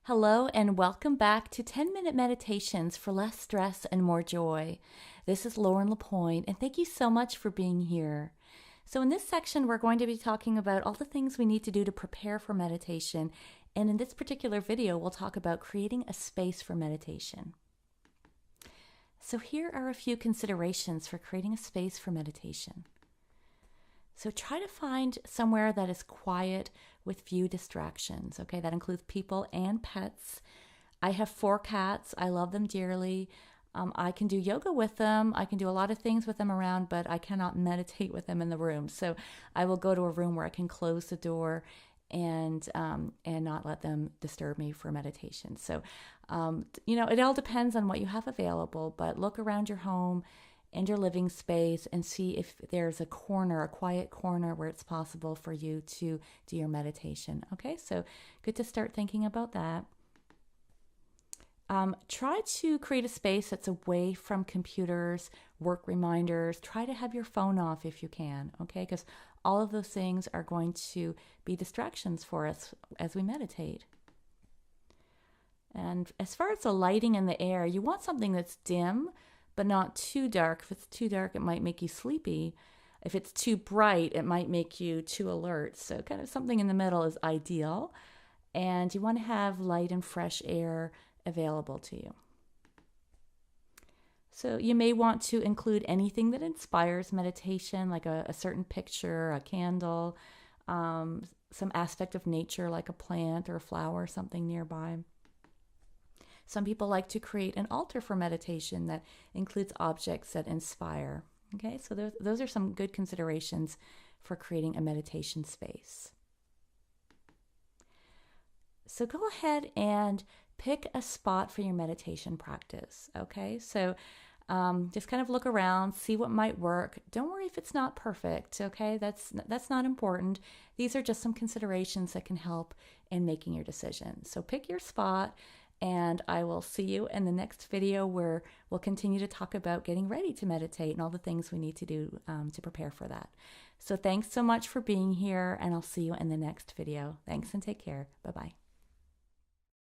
Hello and welcome back to 10-Minute Meditations for Less Stress and More Joy. This is Lauren Lapointe, and thank you so much for being here. So in this section, we're going to be talking about all the things we need to do to prepare for meditation. And in this particular video, we'll talk about creating a space for meditation. So here are a few considerations for creating a space for meditation. So try to find somewhere that is quiet with few distractions. Okay, that includes people and pets. I have 4 cats. I love them dearly. I can do yoga with them. I can do a lot of things with them around, but I cannot meditate with them in the room. So I will go to a room where I can close the door and not let them disturb me for meditation. So, it all depends on what you have available, but look around your home and your living space and see if there's a quiet corner where it's possible for you to do your meditation. Okay, so good to start thinking about that. Try to create a space that's away from computers, work reminders. Try to have your phone off if you can, okay? Because all of those things are going to be distractions for us as we meditate. And as far as the lighting in the air, you want something that's dim, but not too dark. If it's too dark, it might make you sleepy. If it's too bright, it might make you too alert. So kind of something in the middle is ideal. And you want to have light and fresh air available to you. So you may want to include anything that inspires meditation, like a certain picture, a candle, some aspect of nature like a plant or a flower, something nearby. Some people like to create an altar for meditation that includes objects that inspire. Okay, so those are some good considerations for creating a meditation space. So go ahead and pick a spot for your meditation practice. Okay, so just kind of look around, see what might work. Don't worry if it's not perfect. Okay, that's not important. These are just some considerations that can help in making your decision. So pick your spot. And I will see you in the next video where we'll continue to talk about getting ready to meditate and all the things we need to do to prepare for that. So thanks so much for being here, and I'll see you in the next video. Thanks and take care. Bye-bye.